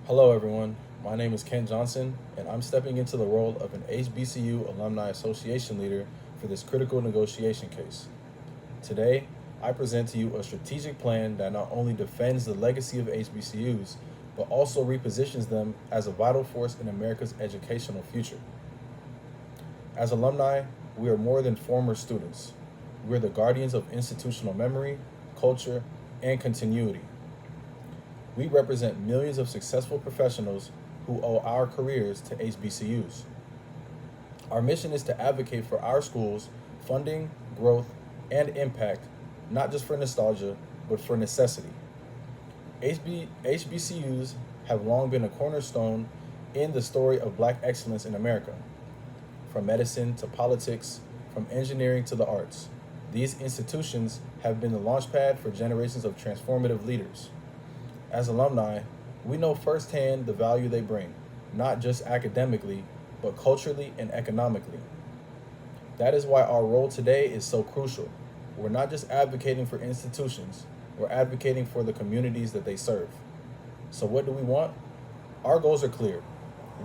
Hello, everyone. My name is Ken Johnson, and I'm stepping into the role of an HBCU Alumni Association leader for this critical negotiation case. Today, I present to you a strategic plan that not only defends the legacy of HBCUs, but also repositions them as a vital force in America's educational future. As alumni, we are more than former students. We're the guardians of institutional memory, culture, and continuity. We represent millions of successful professionals who owe our careers to HBCUs. Our mission is to advocate for our schools' funding, growth, and impact, not just for nostalgia, but for necessity. HBCUs have long been a cornerstone in the story of Black excellence in America. From medicine to politics, from engineering to the arts, these institutions have been the launchpad for generations of transformative leaders. As alumni, we know firsthand the value they bring, not just academically, but culturally and economically. That is why our role today is so crucial. We're not just advocating for institutions, we're advocating for the communities that they serve. So, what do we want? Our goals are clear.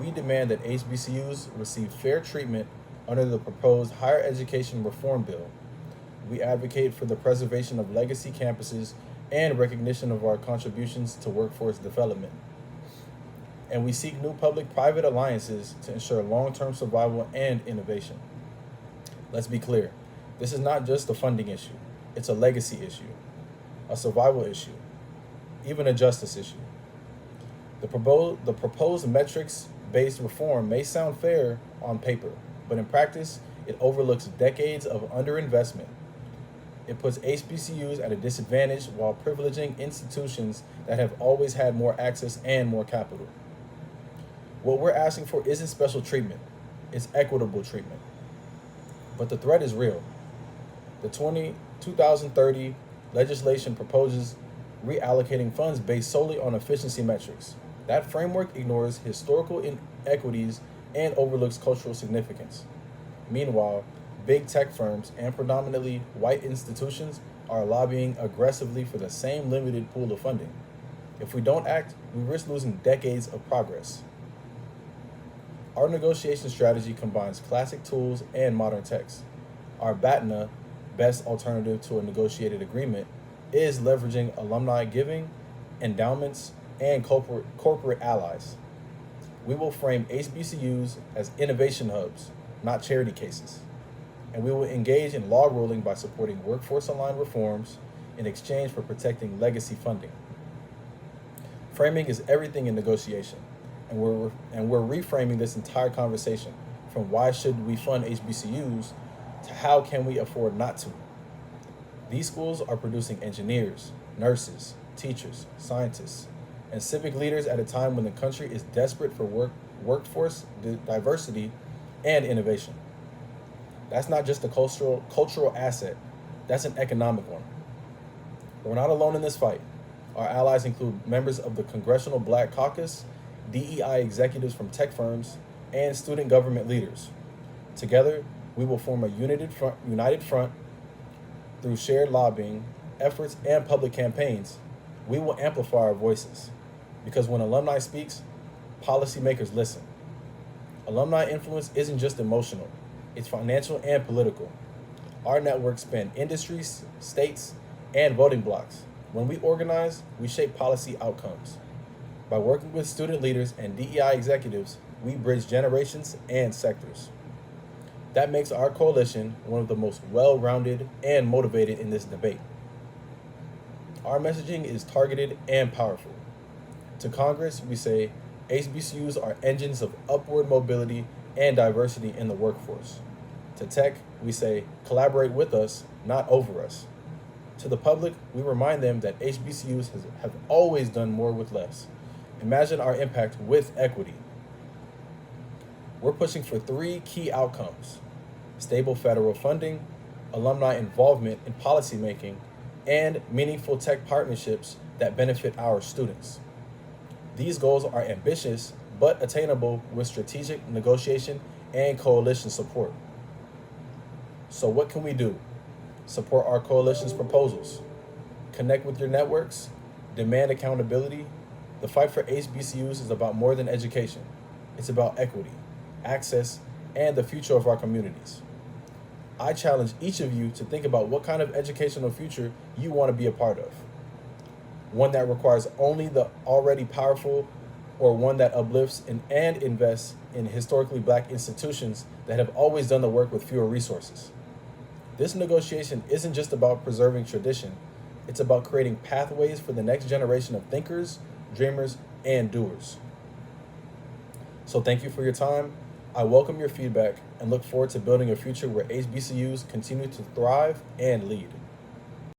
We demand that HBCUs receive fair treatment under the proposed Higher Education Reform Bill. We advocate for the preservation of legacy campuses and recognition of our contributions to workforce development. And we seek new public private alliances to ensure long term survival and innovation. Let's be clear, this is not just a funding issue, it's a legacy issue, a survival issue, even a justice issue. The proposed metrics based reform may sound fair on paper, but in practice, it overlooks decades of underinvestment. It puts HBCUs at a disadvantage while privileging institutions that have always had more access and more capital. What we're asking for isn't special treatment, it's equitable treatment. But the threat is real. The 2030 legislation proposes reallocating funds based solely on efficiency metrics. That framework ignores historical inequities and overlooks cultural significance. Meanwhile, big tech firms and predominantly white institutions are lobbying aggressively for the same limited pool of funding. If we don't act, we risk losing decades of progress. Our negotiation strategy combines classic tools and modern techs. Our BATNA, best alternative to a negotiated agreement, is leveraging alumni giving, endowments, and corporate allies. We will frame HBCUs as innovation hubs, not charity cases. And we will engage in law ruling by supporting workforce-aligned reforms in exchange for protecting legacy funding. Framing is everything in negotiation, and we're reframing this entire conversation from why should we fund HBCUs to how can we afford not to. These schools are producing engineers, nurses, teachers, scientists, and civic leaders at a time when the country is desperate for workforce diversity and innovation. That's not just a cultural asset, that's an economic one. We're not alone in this fight. Our allies include members of the Congressional Black Caucus, DEI executives from tech firms, and student government leaders. Together, we will form a united front through shared lobbying efforts and public campaigns. We will amplify our voices because when alumni speaks, policymakers listen. Alumni influence isn't just emotional, it's financial and political. Our networks span industries, states, and voting blocks. When we organize, we shape policy outcomes. By working with student leaders and DEI executives, we bridge generations and sectors. That makes our coalition one of the most well-rounded and motivated in this debate. Our messaging is targeted and powerful. To Congress, we say HBCUs are engines of upward mobility and diversity in the workforce. To tech, we say collaborate with us, not over us. To the public, we remind them that HBCUs have always done more with less. Imagine our impact with equity. We're pushing for three key outcomes: stable federal funding, alumni involvement in policymaking, and meaningful tech partnerships that benefit our students. These goals are ambitious but attainable with strategic negotiation and coalition support. So, what can we do? Support our coalition's proposals, connect with your networks, demand accountability, The fight for HBCUs is about more than education. It's about equity, access, and the future of our communities. I challenge each of you to think about what kind of educational future you want to be a part of. One that requires only the already powerful, or one that uplifts and invests in historically black institutions that have always done the work with fewer resources. This negotiation isn't just about preserving tradition, it's about creating pathways for the next generation of thinkers, dreamers, and doers. So thank you for your time. I welcome your feedback and look forward to building a future where HBCUs continue to thrive and lead.